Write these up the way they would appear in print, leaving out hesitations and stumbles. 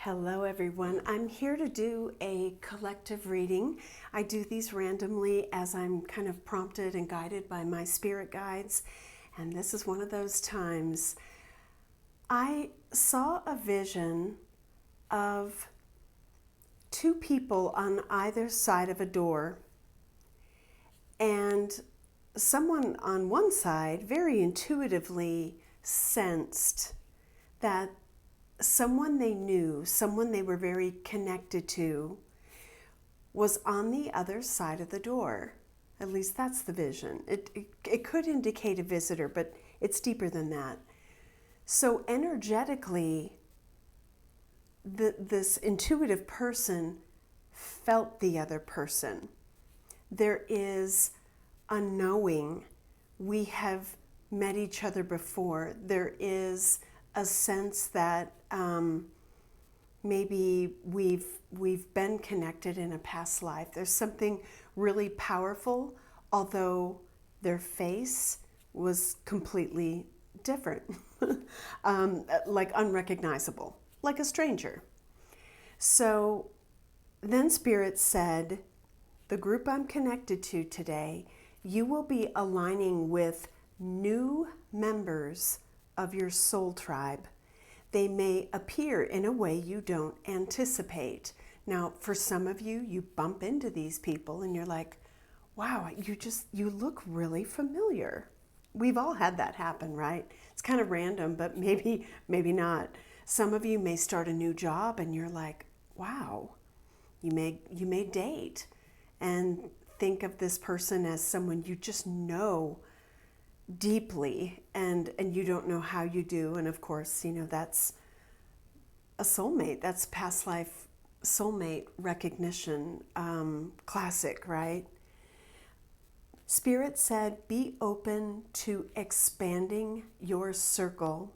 Hello everyone, I'm here to do a collective reading. I do these randomly as I'm kind of prompted and guided by my spirit guides, and this is one of those times. I saw a vision of two people on either side of a door, and someone on one side very intuitively sensed that someone they knew, someone they were very connected to, was on the other side of the door. At least that's the vision. It could indicate a visitor, but it's deeper than that. So energetically, this intuitive person felt the other person. There is a knowing. We have met each other before. There is a sense that maybe we've been connected in a past life. There's something really powerful, although their face was completely different, like unrecognizable, like a stranger. So then Spirit said, the group I'm connected to today, you will be aligning with new members of your soul tribe. They may appear in a way you don't anticipate. Now, for some of you, you bump into these people and you're like, wow, you look really familiar. We've all had that happen, right? It's kind of random, but maybe not. Some of you may start a new job and you're like, wow, you may date and think of this person as someone you just know deeply, and you don't know how you do. And of course, that's a soulmate. That's past life soulmate recognition, classic, right? Spirit said, be open to expanding your circle,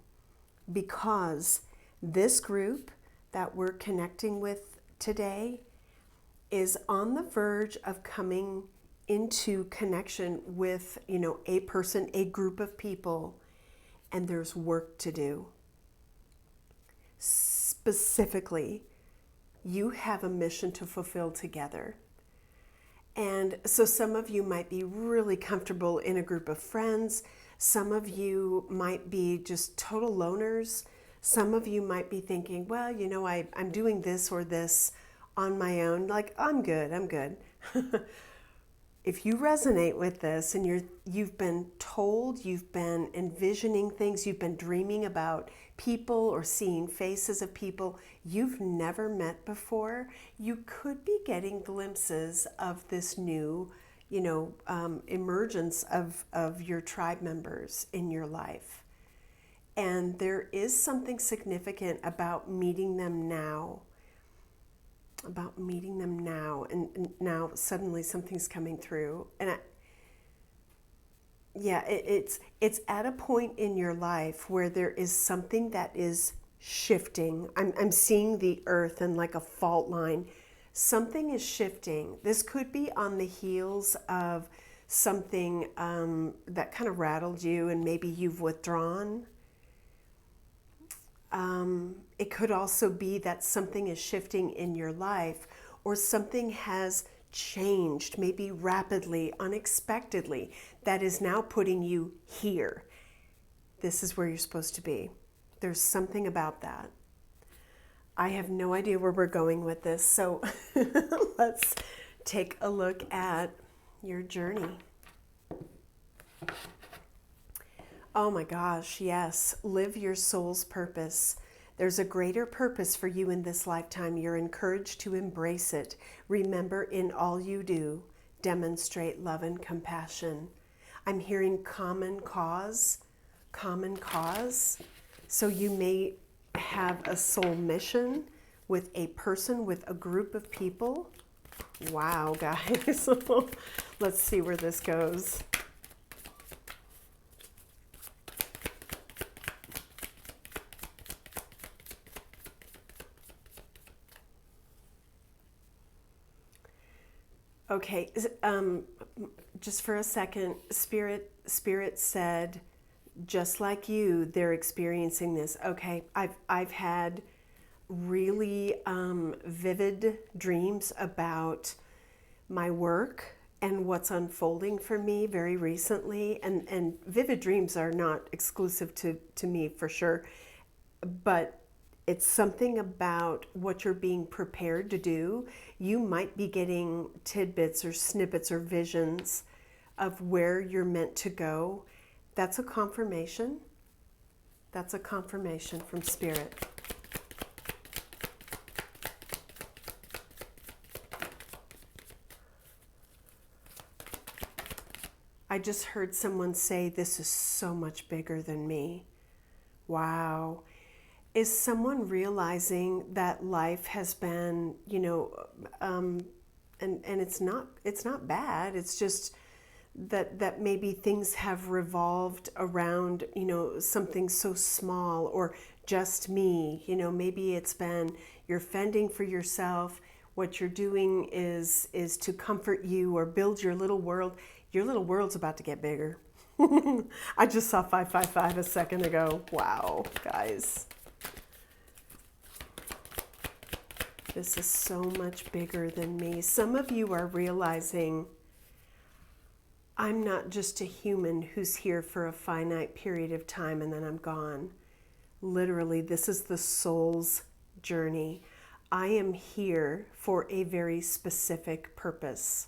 because this group that we're connecting with today is on the verge of coming into connection with, a person, a group of people, and there's work to do. Specifically, you have a mission to fulfill together. And so some of you might be really comfortable in a group of friends. Some of you might be just total loners. Some of you might be thinking, well, I'm doing this or this on my own. Like, I'm good. If you resonate with this and you've been told, you've been envisioning things, you've been dreaming about people or seeing faces of people you've never met before, you could be getting glimpses of this new, emergence of your tribe members in your life. And there is something significant about meeting them now. And now suddenly something's coming through, and it's at a point in your life where there is something that is shifting. I'm seeing the earth and like a fault line. Something is shifting. This could be on the heels of something that kind of rattled you, and maybe you've withdrawn. It could also be that something is shifting in your life, or something has changed, maybe rapidly, unexpectedly, that is now putting you here. This is where you're supposed to be. There's something about that. I have no idea where we're going with this, so let's take a look at your journey. Oh my gosh, yes. Live your soul's purpose. There's a greater purpose for you in this lifetime. You're encouraged to embrace it. Remember, in all you do, demonstrate love and compassion. I'm hearing common cause. So you may have a soul mission with a person, with a group of people. Wow, guys. Let's see where this goes. Okay, just for a second, Spirit said, just like you, they're experiencing this. Okay, I've had really vivid dreams about my work and what's unfolding for me very recently. And vivid dreams are not exclusive to me for sure, but it's something about what you're being prepared to do. You might be getting tidbits or snippets or visions of where you're meant to go. That's a confirmation. That's a confirmation from Spirit. I just heard someone say, this is so much bigger than me. Wow. Is someone realizing that life has been, and it's not bad. It's just that maybe things have revolved around, something so small, or just me. Maybe it's been you're fending for yourself. What you're doing is to comfort you or build your little world. Your little world's about to get bigger. I just saw 555 a second ago. Wow, guys. This is so much bigger than me. Some of you are realizing I'm not just a human who's here for a finite period of time and then I'm gone. Literally, this is the soul's journey. I am here for a very specific purpose.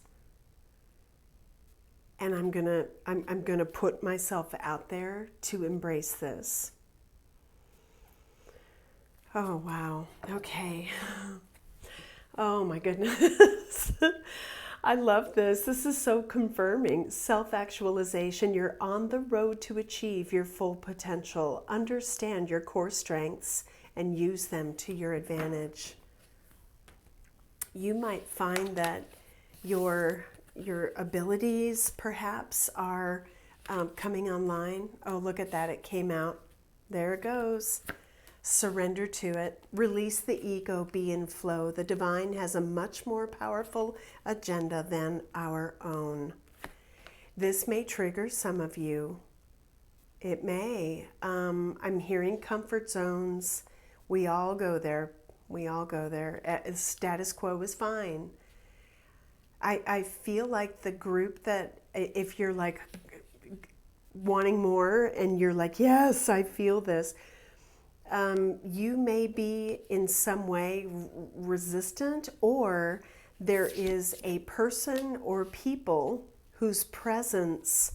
And I'm gonna put myself out there to embrace this. Oh, wow. Okay. Oh my goodness. I love this. This is so confirming. Self-actualization. You're on the road to achieve your full potential. Understand your core strengths and use them to your advantage. You might find that your abilities perhaps are coming online. Oh, look at that. It came out. There it goes. Surrender to it. Release the ego. Be in flow. The divine has a much more powerful agenda than our own. This may trigger some of you. It may. I'm hearing comfort zones. We all go there. We all go there. Status quo is fine. I feel like the group that, if you're like wanting more and you're like, yes, I feel this, you may be in some way resistant, or there is a person or people whose presence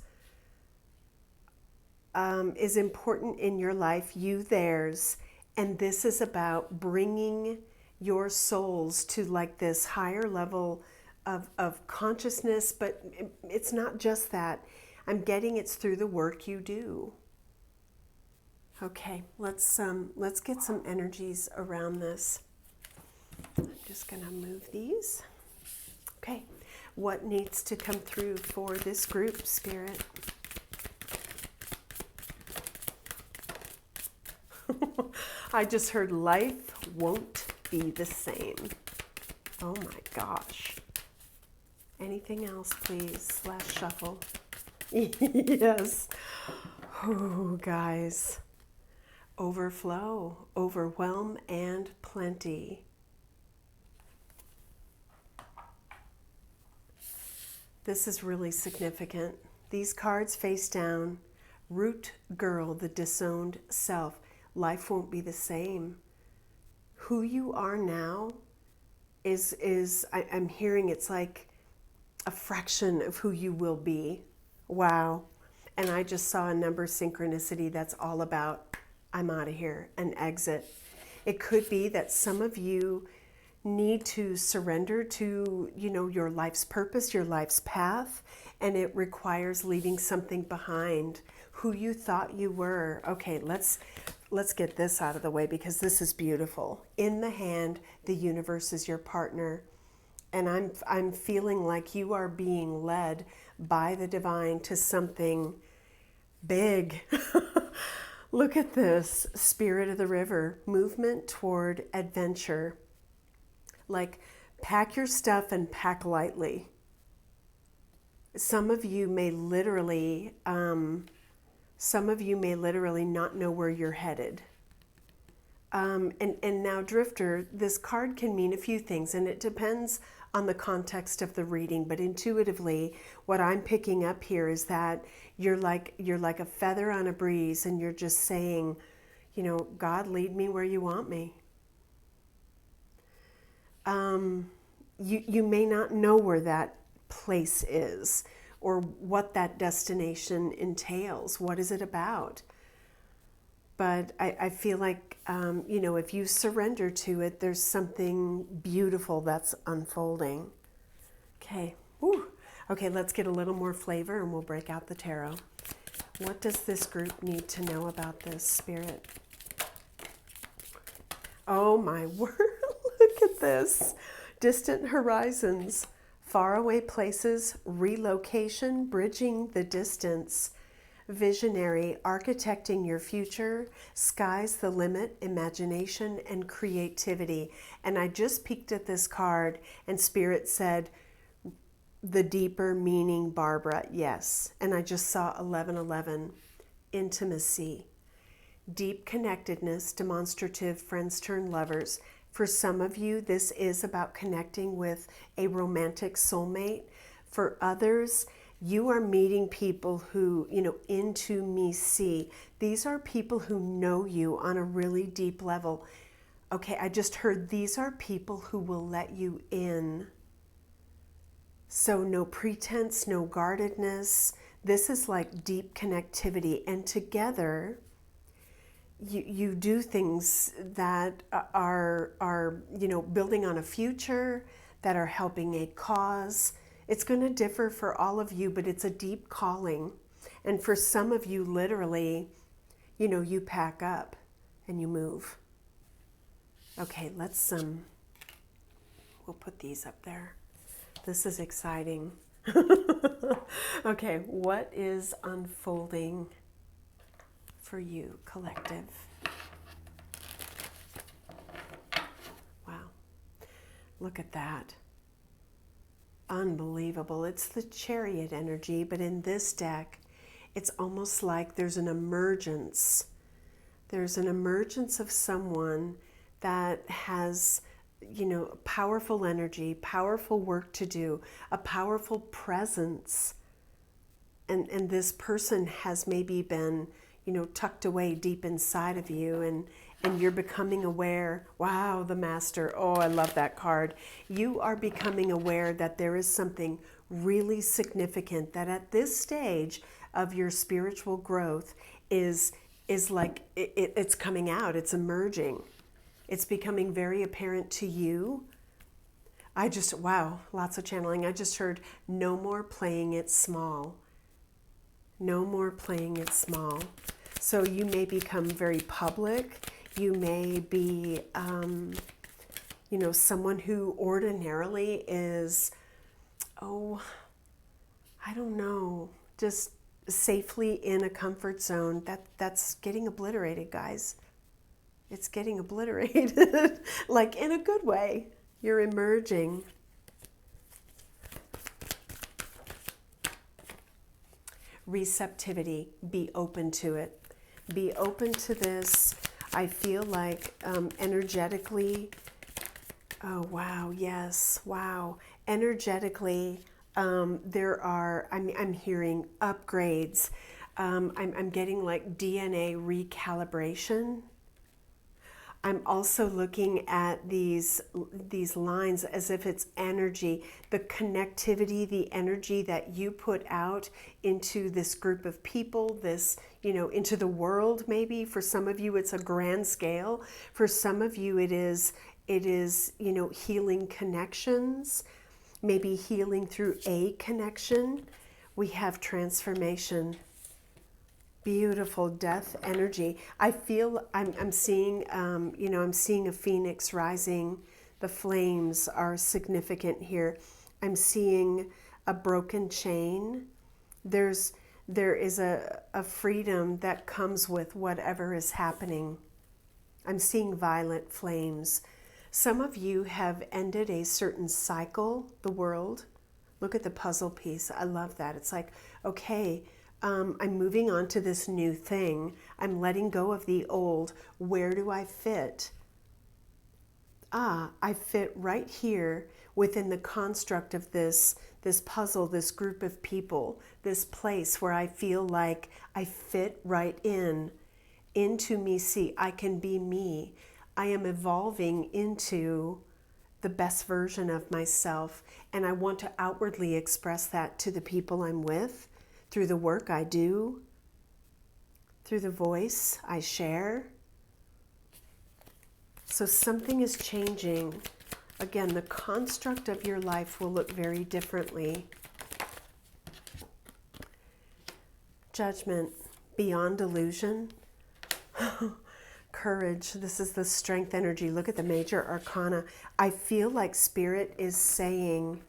is important in your life, you theirs, and this is about bringing your souls to like this higher level of consciousness, but it's not just that. I'm getting it's through the work you do. Okay, let's get some energies around this. I'm just gonna move these. Okay, what needs to come through for this group, Spirit? I just heard life won't be the same. Oh my gosh. Anything else, please? Last shuffle. Yes. Oh, guys. Overflow, overwhelm, and plenty. This is really significant. These cards face down. Root girl, the disowned self. Life won't be the same. Who you are now I'm hearing it's like a fraction of who you will be. Wow. And I just saw a number synchronicity that's all about, I'm out of here, an exit. It could be that some of you need to surrender to, your life's purpose, your life's path, and it requires leaving something behind. Who you thought you were. Okay, let's get this out of the way because this is beautiful. In the hand, the universe is your partner. And I'm feeling like you are being led by the divine to something big. Look at this, Spirit of the River, movement toward adventure. Like, pack your stuff and pack lightly. Some of you may literally not know where you're headed. And now, Drifter, this card can mean a few things, and it depends on the context of the reading. But intuitively, what I'm picking up here is that you're like a feather on a breeze, and you're just saying, you know, God, lead me where you want me. You may not know where that place is or what that destination entails. What is it about? But I feel like, you know, if you surrender to it, there's something beautiful that's unfolding. Okay. Woo. Okay, let's get a little more flavor and we'll break out the tarot. What does this group need to know about this, Spirit? Oh my word, look at this. Distant horizons, faraway places, relocation, bridging the distance. Visionary, architecting your future, sky's the limit, imagination and creativity. And I just peeked at this card and Spirit said, the deeper meaning, Barbara, yes. And I just saw 1111, intimacy, deep connectedness, demonstrative, friends turn lovers. For some of you, this is about connecting with a romantic soulmate. For others, you are meeting people who, you know, into me see. These are people who know you on a really deep level. Okay, I just heard these are people who will let you in. So no pretense, no guardedness. This is like deep connectivity. And together, you do things that are, you know, building on a future, that are helping a cause. It's going to differ for all of you, but it's a deep calling. And for some of you, literally, you know, you pack up and you move. Okay, let's, we'll put these up there. This is exciting. Okay, what is unfolding for you, collective? Wow, look at that. Unbelievable. It's the Chariot energy, but in this deck, it's almost like there's an emergence. There's an emergence of someone that has, you know, powerful energy, powerful work to do, a powerful presence. And this person has maybe been, you know, tucked away deep inside of you, and you're becoming aware. Wow, the Master. Oh, I love that card. You are becoming aware that there is something really significant that at this stage of your spiritual growth is like it's coming out, it's emerging. It's becoming very apparent to you. Wow, lots of channeling. I just heard no more playing it small. No more playing it small. So you may become very public. You may be, you know, someone who ordinarily is, oh, I don't know, just safely in a comfort zone. That's getting obliterated, guys. It's getting obliterated, like in a good way. You're emerging. Receptivity, be open to it. Be open to this. I feel like energetically, oh wow, yes, wow. Energetically, I'm hearing upgrades. I'm getting like DNA recalibration. I'm also looking at these lines as if it's energy, the connectivity, the energy that you put out into this group of people, this, you know, into the world maybe. For some of you, it's a grand scale. For some of you, it is, you know, healing connections, maybe healing through a connection. We have transformation. Beautiful death energy. I feel I'm seeing, you know, I'm seeing a phoenix rising. The flames are significant here. I'm seeing a broken chain. There is a freedom that comes with whatever is happening. I'm seeing violet flames. Some of you have ended a certain cycle, the world. Look at the puzzle piece. I love that. It's like, okay, I'm moving on to this new thing. I'm letting go of the old. Where do I fit? I fit right here within the construct of this puzzle, this group of people, this place where I feel like I fit right into me. See, I can be me. I am evolving into the best version of myself, and I want to outwardly express that to the people I'm with through the work I do, through the voice I share. So something is changing. Again, the construct of your life will look very differently. Judgment, beyond illusion. Courage, this is the strength energy. Look at the major arcana. I feel like Spirit is saying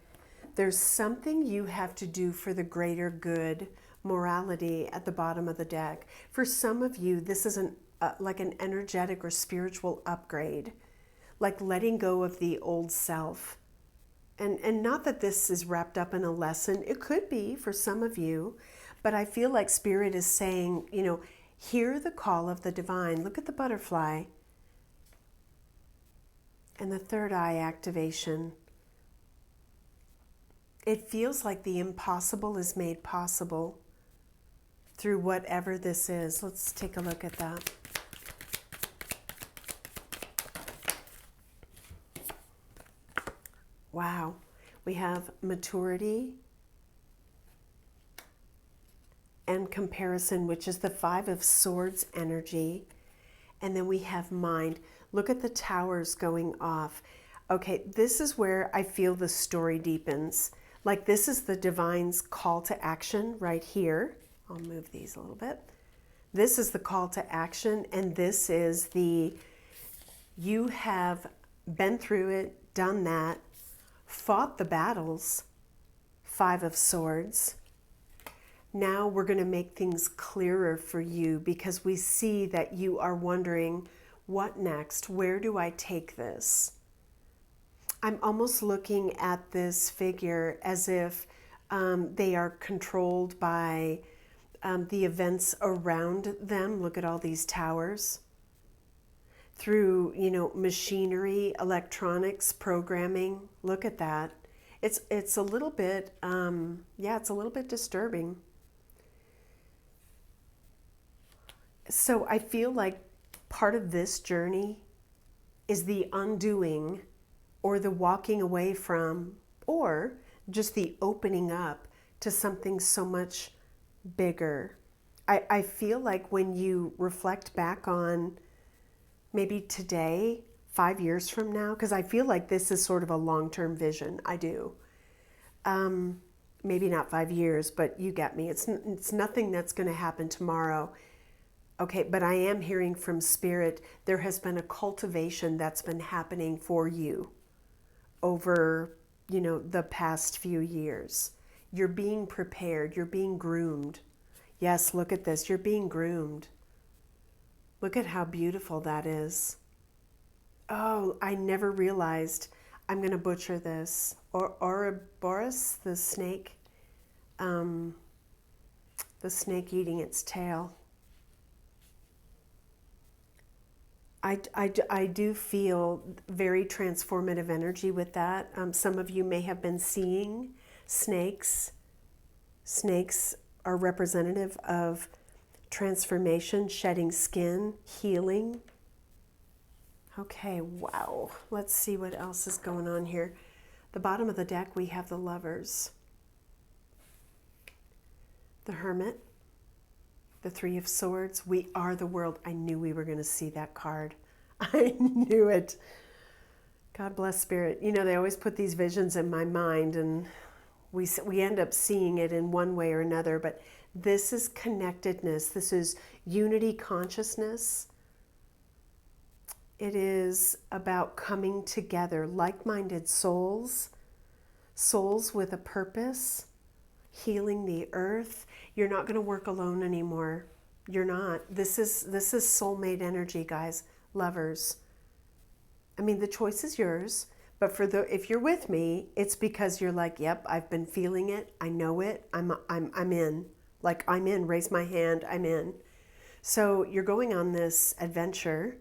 there's something you have to do for the greater good. Morality at the bottom of the deck. For some of you, this is like an energetic or spiritual upgrade, like letting go of the old self. And not that this is wrapped up in a lesson. It could be for some of you, but I feel like Spirit is saying, hear the call of the divine. Look at the butterfly. And the third eye activation. It feels like the impossible is made possible through whatever this is. Let's take a look at that. Wow. We have maturity and comparison, which is the Five of Swords energy. And then we have mind. Look at the towers going off. Okay, this is where I feel the story deepens. Like this is the divine's call to action right here. I'll move these a little bit. This is the call to action, and this is you have been through it, done that, fought the battles, Five of Swords. Now we're going to make things clearer for you because we see that you are wondering, what next? Where do I take this? I'm almost looking at this figure as if they are controlled by the events around them. Look at all these towers. Through, machinery, electronics, programming. Look at that. It's a little bit, it's a little bit disturbing. So I feel like part of this journey is the undoing or the walking away from, or just the opening up to something so much bigger. I feel like when you reflect back on maybe today, 5 years from now, because I feel like this is sort of a long-term vision. I do. Maybe not 5 years, but you get me. It's nothing that's going to happen tomorrow. Okay, but I am hearing from Spirit, there has been a cultivation that's been happening for you over, the past few years. You're being prepared. You're being groomed. Yes, look at this. You're being groomed. Look at how beautiful that is. Oh, I never realized. I'm going to butcher this. Ouroboros, the snake eating its tail. I do feel very transformative energy with that. Some of you may have been seeing snakes. Snakes are representative of transformation, shedding skin, healing. Okay, wow. Let's see what else is going on here. The bottom of the deck, we have the Lovers, the Hermit, the Three of Swords. We are the world. I knew we were going to see that card. I knew it. God bless Spirit. They always put these visions in my mind, and we end up seeing it in one way or another, but this is connectedness. This is unity consciousness. It is about coming together, like-minded souls with a purpose, healing the earth. You're not going to work alone anymore. You're not. This is soulmate energy, guys. Lovers. I mean, the choice is yours, but if you're with me, it's because you're like, yep, I've been feeling it. I know it. I'm in. Like, I'm in, raise my hand, I'm in. So you're going on this adventure,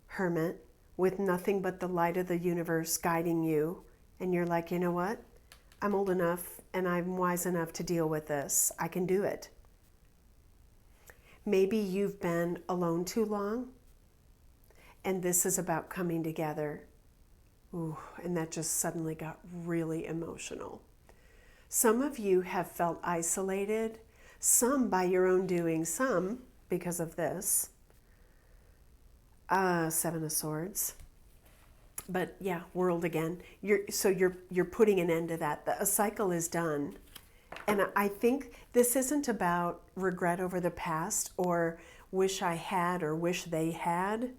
hermit, with nothing but the light of the universe guiding you. And you're like, you know what? I'm old enough and I'm wise enough to deal with this. I can do it. Maybe you've been alone too long, and this is about coming together. Ooh, and that just suddenly got really emotional. Some of you have felt isolated, some by your own doing, some because of this. Seven of Swords. But yeah, world again. You're putting an end to that. A cycle is done. And I think this isn't about regret over the past or wish I had or wish they had.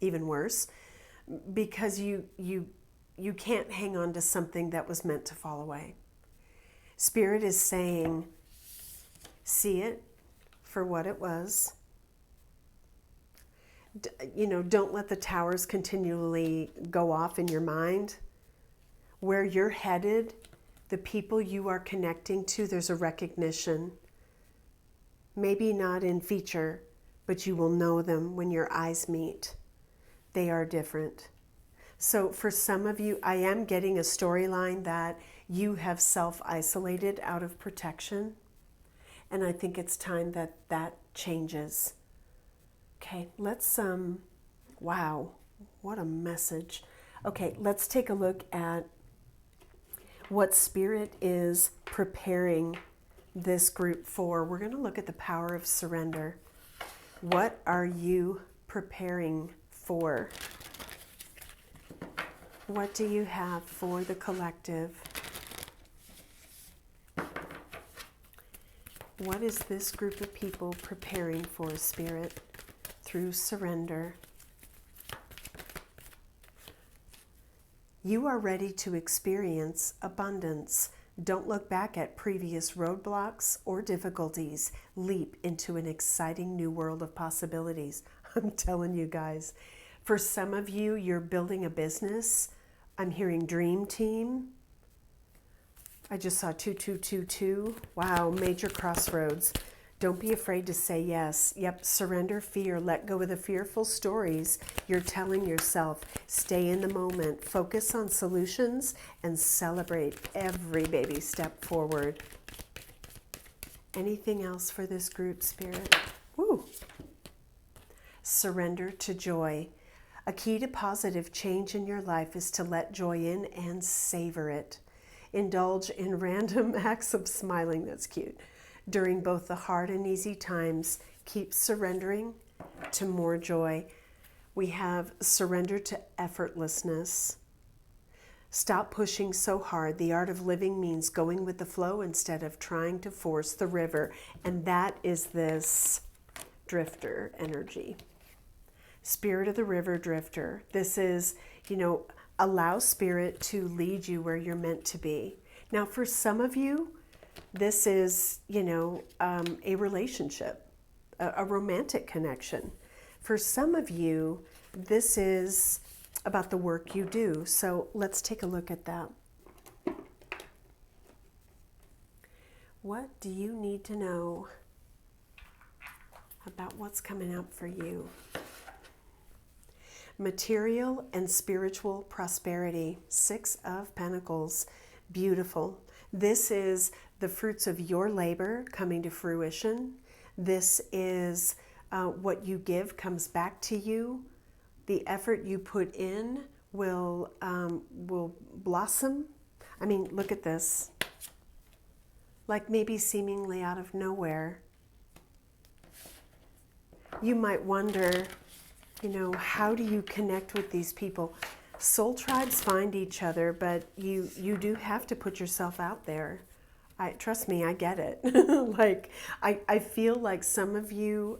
Even worse. Because you can't hang on to something that was meant to fall away. Spirit is saying, see it for what it was. Don't let the towers continually go off in your mind. Where you're headed, the people you are connecting to, there's a recognition. Maybe not in feature, but you will know them when your eyes meet. They are different. So for some of you, I am getting a storyline that you have self-isolated out of protection. And I think it's time that that changes. Okay, let's, wow, what a message. Okay, let's take a look at what Spirit is preparing this group for. We're going to look at the power of surrender. What are you preparing for? What do you have for the collective? What is this group of people preparing for, Spirit, through surrender? You are ready to experience abundance. Don't look back at previous roadblocks or difficulties. Leap into an exciting new world of possibilities. I'm telling you guys. For some of you, you're building a business. I'm hearing dream team. I just saw 2222. Wow, major crossroads. Don't be afraid to say yes. Yep, surrender fear. Let go of the fearful stories you're telling yourself. Stay in the moment. Focus on solutions and celebrate every baby step forward. Anything else for this group, Spirit? Woo! Surrender to joy. A key to positive change in your life is to let joy in and savor it. Indulge in random acts of smiling. That's cute. During both the hard and easy times, keep surrendering to more joy. We have surrender to effortlessness. Stop pushing so hard. The art of living means going with the flow instead of trying to force the river. And that is this drifter energy. Spirit of the river drifter. This is, allow Spirit to lead you where you're meant to be. Now, for some of you, this is, a relationship, a romantic connection. For some of you, this is about the work you do. So let's take a look at that. What do you need to know about what's coming up for you? Material and spiritual prosperity. 6 of Pentacles. Beautiful. This is the fruits of your labor coming to fruition. This is what you give comes back to you. The effort you put in will blossom. I mean, look at this. Like maybe seemingly out of nowhere. You might wonder, how do you connect with these people? Soul tribes find each other, but you do have to put yourself out there. Trust me, I get it. I feel like some of you,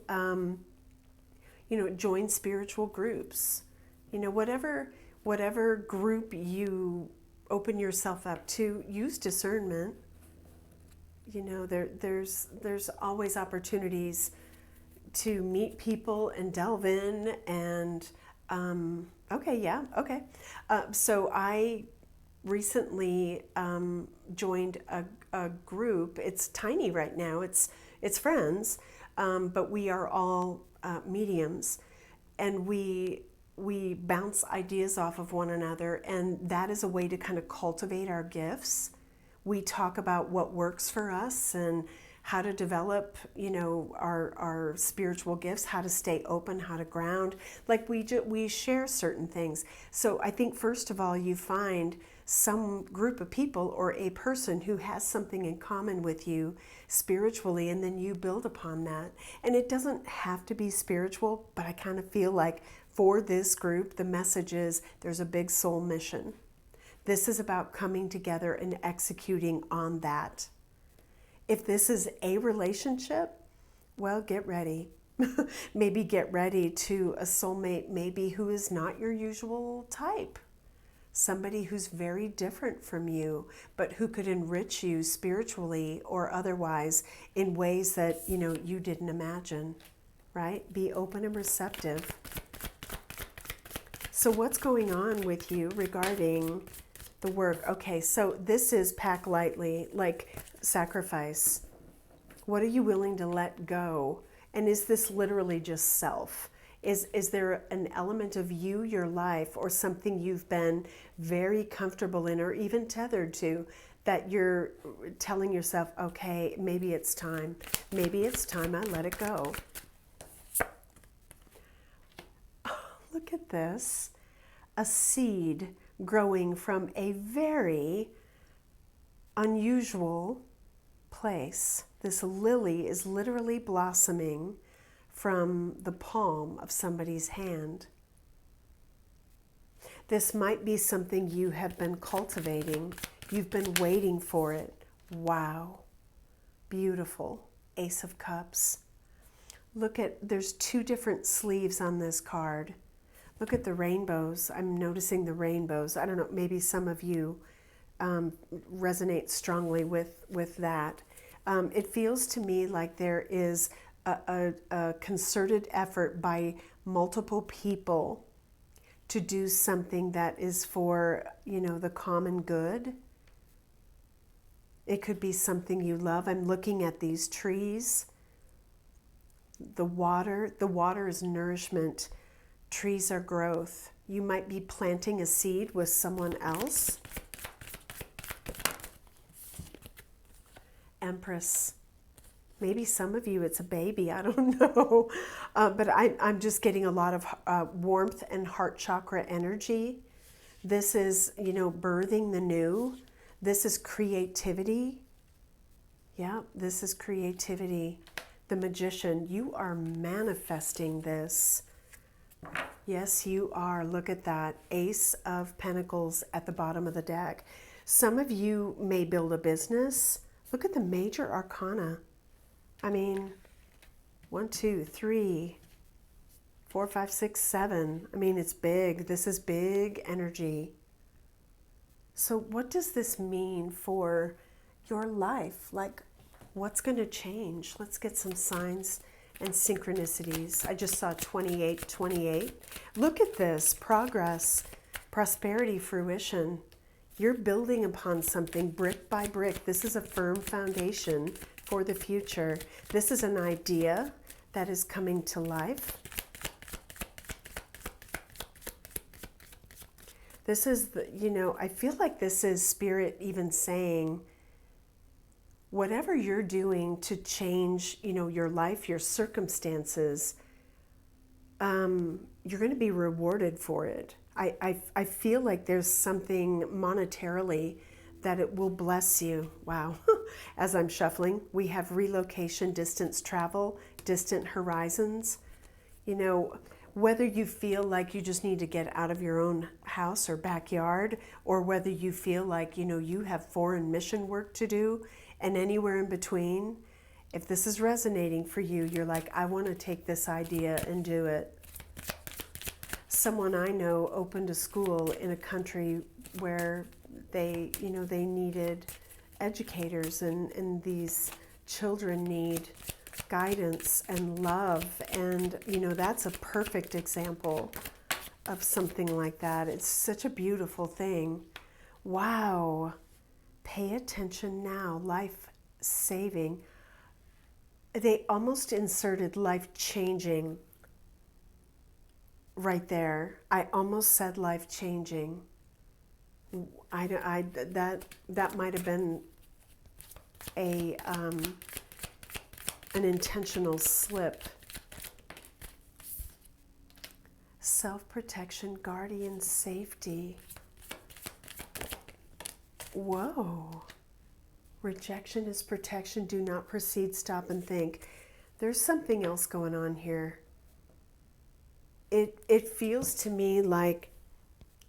join spiritual groups. Whatever group you open yourself up to, use discernment. There's always opportunities to meet people and delve in and, okay. So I recently joined a group. It's tiny right now. It's friends, but we are all mediums, and we bounce ideas off of one another, and that is a way to kind of cultivate our gifts. We talk about what works for us and how to develop, our spiritual gifts, how to stay open, how to ground. Like we share certain things. So I think first of all, you find some group of people or a person who has something in common with you spiritually, and then you build upon that. And it doesn't have to be spiritual, but I kind of feel like for this group, the message is there's a big soul mission. This is about coming together and executing on that. If this is a relationship, well, get ready. Maybe get ready to a soulmate, maybe who is not your usual type. Somebody who's very different from you, but who could enrich you spiritually or otherwise in ways that, you didn't imagine, right? Be open and receptive. So what's going on with you regarding the work? Okay, so this is pack lightly, like sacrifice. What are you willing to let go? And is this literally just self? Is there an element of you, your life, or something you've been very comfortable in or even tethered to that you're telling yourself, okay, maybe it's time. Maybe it's time I let it go. Oh, look at this. A seed growing from a very unusual place. This lily is literally blossoming from the palm of somebody's hand. This might be something you have been cultivating. You've been waiting for it. Wow. Beautiful. Ace of Cups. Look at, there's two different sleeves on this card. Look at the rainbows. I'm noticing the rainbows. I don't know, maybe some of you resonate strongly with that. It feels to me like there is a concerted effort by multiple people to do something that is for, the common good. It could be something you love. I'm looking at these trees. The water is nourishment. Trees are growth. You might be planting a seed with someone else. Empress. Maybe some of you, it's a baby. I don't know. But I'm just getting a lot of warmth and heart chakra energy. This is, birthing the new. This is creativity. Yeah, this is creativity. The Magician, you are manifesting this. Yes, you are. Look at that. Ace of Pentacles at the bottom of the deck. Some of you may build a business. Look at the major arcana. I mean, 1, 2, 3, 4, 5, 6, 7. I mean, it's big. This is big energy. So what does this mean for your life? Like, what's going to change? Let's get some signs and synchronicities. I just saw 2828. Look at this. Progress, prosperity, fruition. You're building upon something brick by brick. This is a firm foundation for the future. This is an idea that is coming to life. This is, I feel like this is Spirit even saying, whatever you're doing to change, your life, your circumstances, you're going to be rewarded for it. I feel like there's something monetarily that it will bless you. Wow. As I'm shuffling, we have relocation, distance travel, distant horizons. Whether you feel like you just need to get out of your own house or backyard, or whether you feel like, you have foreign mission work to do, and anywhere in between, if this is resonating for you, you're like, I want to take this idea and do it. Someone I know opened a school in a country where they needed educators, and these children need guidance and love, and that's a perfect example of something like that. It's such a beautiful thing. Wow. Pay attention now. Life saving. They almost inserted life changing right there. I almost said life changing. That might have been an intentional slip. Self-protection, guardian safety. Whoa. Rejection is protection. Do not proceed, stop and think. There's something else going on here. It feels to me like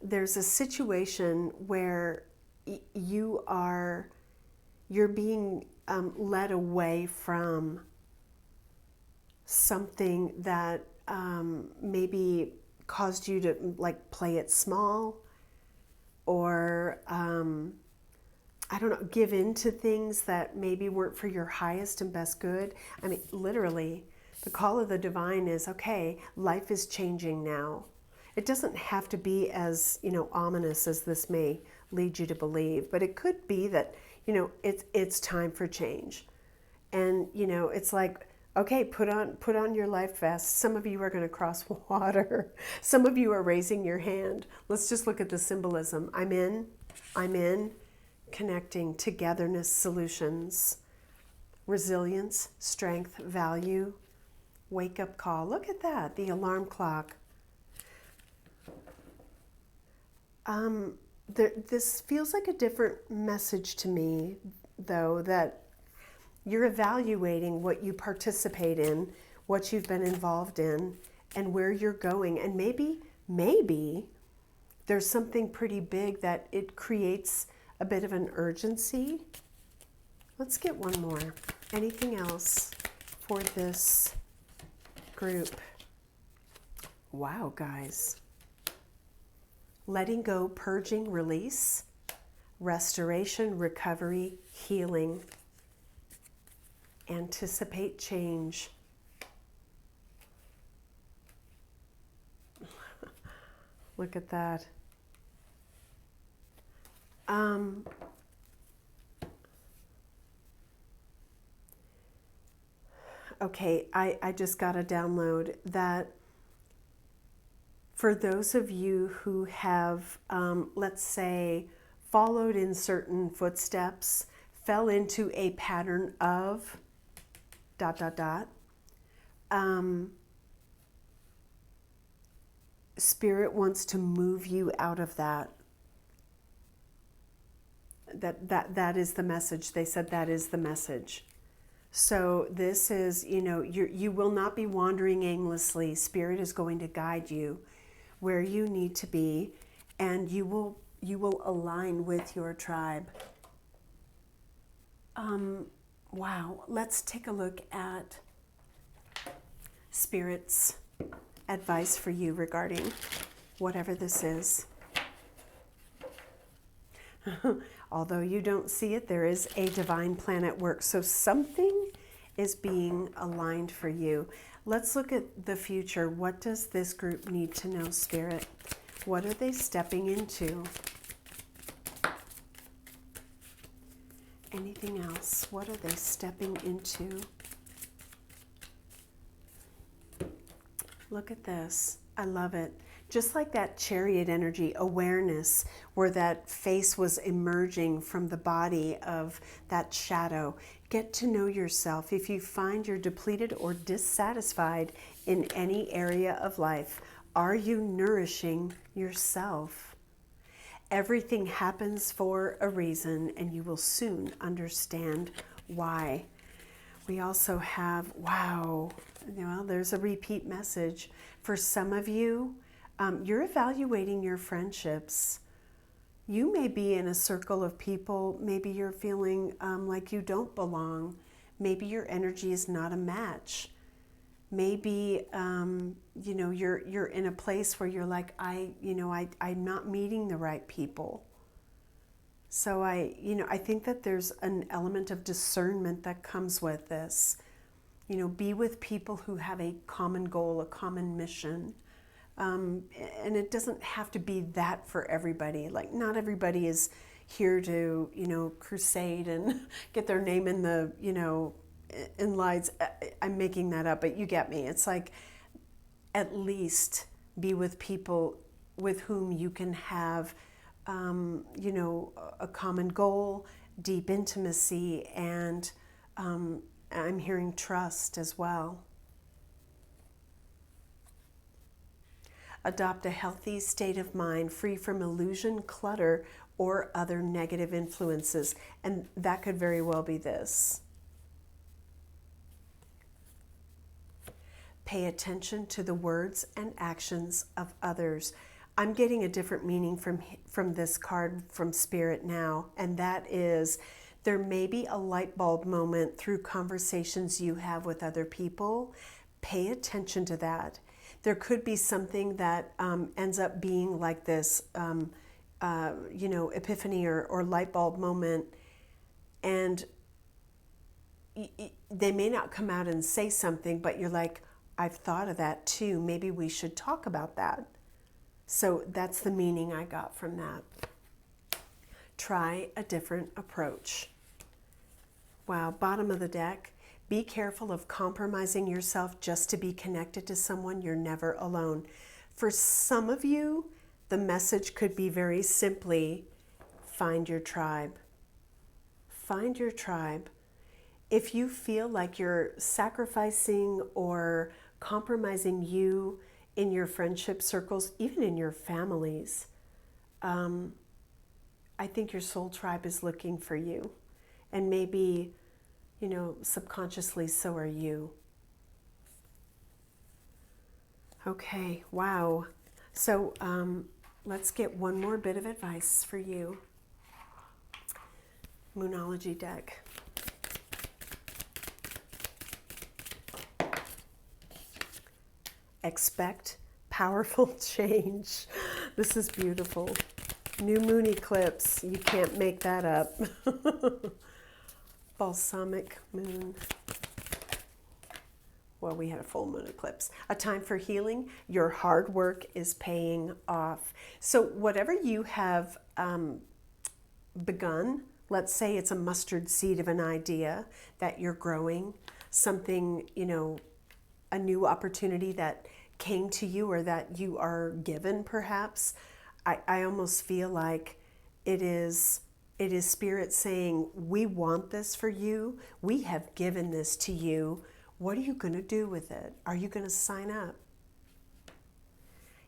there's a situation where you're being led away from something that maybe caused you to like play it small, or I don't know, give in to things that maybe weren't for your highest and best good. I mean, literally, the call of the divine is, okay, life is changing now. It doesn't have to be as, ominous as this may lead you to believe, but it could be that, it's time for change. And, it's like, okay, put on your life vest. Some of you are going to cross water. Some of you are raising your hand. Let's just look at the symbolism. I'm in, connecting, togetherness, solutions, resilience, strength, value, wake up call. Look at that, the alarm clock. This feels like a different message to me, though, that you're evaluating what you participate in, what you've been involved in, and where you're going. And maybe there's something pretty big that it creates a bit of an urgency. Let's get one more. Anything else for this group? Wow, guys. Letting go, purging, release, restoration, recovery, healing. Anticipate change. Look at that. Okay, I just got a download that for those of you who have, let's say, followed in certain footsteps, fell into a pattern of ... Spirit wants to move you out of that. That is the message. They said that is the message. So this is, you will not be wandering aimlessly. Spirit is going to guide you where you need to be, and you will align with your tribe. Wow, let's take a look at Spirit's advice for you regarding whatever this is. Although you don't see it, there is a divine plan at work. So something is being aligned for you. Let's look at the future. What does this group need to know, Spirit? What are they stepping into? Anything else? What are they stepping into? Look at this. I love it. Just like that chariot energy, awareness, where that face was emerging from the body of that shadow. Get to know yourself. If you find you're depleted or dissatisfied in any area of life, are you nourishing yourself? Everything happens for a reason, and you will soon understand why. We also have, wow, there's a repeat message. For some of you, you're evaluating your friendships. You may be in a circle of people, maybe you're feeling like you don't belong. Maybe your energy is not a match. Maybe, you're in a place where you're like, I'm not meeting the right people. So I think that there's an element of discernment that comes with this. Be with people who have a common goal, a common mission. And it doesn't have to be that for everybody. Like, not everybody is here to, crusade and get their name in the, in lights. I'm making that up, but you get me. It's like, at least be with people with whom you can have, a common goal, deep intimacy, and I'm hearing trust as well. Adopt a healthy state of mind, free from illusion, clutter, or other negative influences. And that could very well be this. Pay attention to the words and actions of others. I'm getting a different meaning from this card from Spirit now, and that is, there may be a light bulb moment through conversations you have with other people. Pay attention to that. There could be something that ends up being like this, epiphany or light bulb moment, and they may not come out and say something, but you're like, I've thought of that too. Maybe we should talk about that. So that's the meaning I got from that. Try a different approach. Wow, bottom of the deck. Be careful of compromising yourself just to be connected to someone. You're never alone. For some of you, the message could be very simply, find your tribe. Find your tribe. If you feel like you're sacrificing or compromising you in your friendship circles, even in your families, I think your soul tribe is looking for you. And maybe, subconsciously, so are you. Okay, wow. So let's get one more bit of advice for you. Moonology deck. Expect powerful change. This is beautiful. New moon eclipse. You can't make that up. Balsamic moon. Well, we had a full moon eclipse. A time for healing. Your hard work is paying off. So whatever you have begun, let's say it's a mustard seed of an idea that you're growing, something, a new opportunity that came to you or that you are given perhaps. I almost feel like it is Spirit saying, we want this for you. We have given this to you. What are you going to do with it? Are you going to sign up?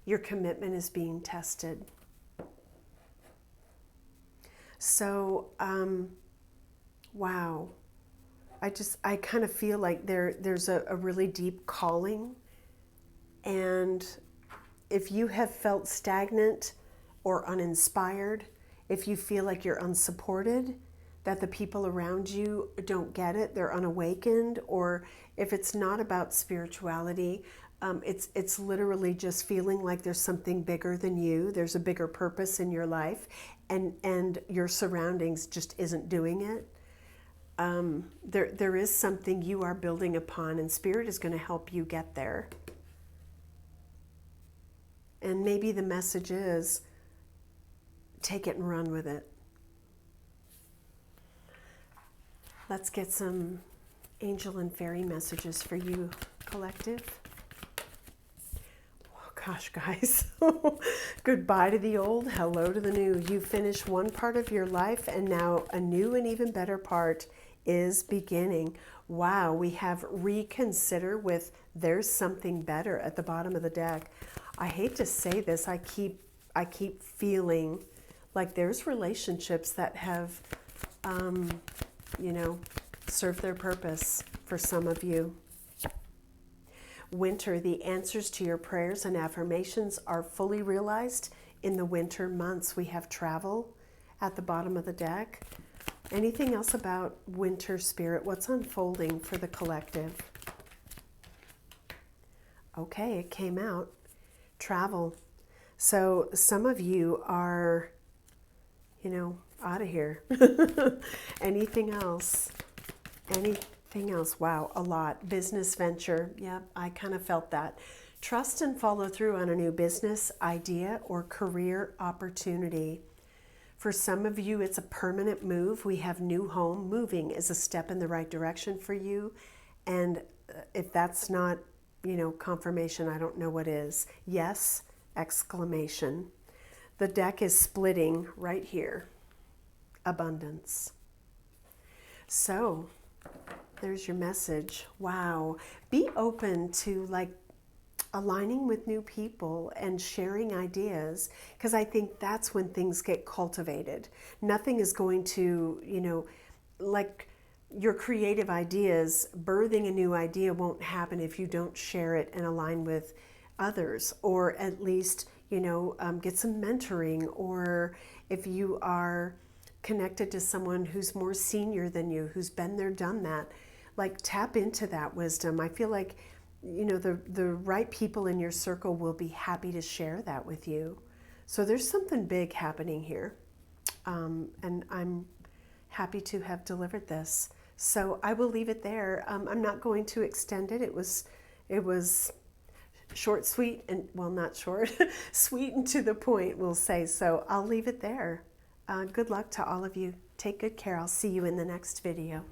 Your commitment is being tested. So, wow. I kind of feel like there's a really deep calling. And if you have felt stagnant or uninspired, if you feel like you're unsupported, that the people around you don't get it, they're unawakened, or if it's not about spirituality, it's literally just feeling like there's something bigger than you, there's a bigger purpose in your life, and your surroundings just isn't doing it. There is something you are building upon, and Spirit is going to help you get there. And maybe the message is, take it and run with it. Let's get some angel and fairy messages for you, collective. Oh, gosh, guys. Goodbye to the old, hello to the new. You finished one part of your life, and now a new and even better part is beginning. Wow, we have reconsider with there's something better at the bottom of the deck. I hate to say this, I keep feeling like there's relationships that have, served their purpose for some of you. Winter, the answers to your prayers and affirmations are fully realized in the winter months. We have travel at the bottom of the deck. Anything else about winter, Spirit? What's unfolding for the collective? Okay, it came out. Travel. So some of you are, out of here. Anything else? Anything else? Wow, a lot. Business venture. Yep, I kind of felt that. Trust and follow through on a new business idea or career opportunity. For some of you, it's a permanent move. We have new home. Moving is a step in the right direction for you. And if that's not, confirmation, I don't know what is. Yes, exclamation. The deck is splitting right here. Abundance. So, there's your message. Wow. Be open to aligning with new people and sharing ideas, because I think that's when things get cultivated. Nothing is going to, your creative ideas, birthing a new idea won't happen if you don't share it and align with others, or at least, get some mentoring, or if you are connected to someone who's more senior than you, who's been there, done that, tap into that wisdom. I feel like the right people in your circle will be happy to share that with you. So there's something big happening here. And I'm happy to have delivered this. So I will leave it there. I'm not going to extend it. It was short, sweet, and, well, not short, sweet and to the point, we'll say. So I'll leave it there. Good luck to all of you. Take good care. I'll see you in the next video.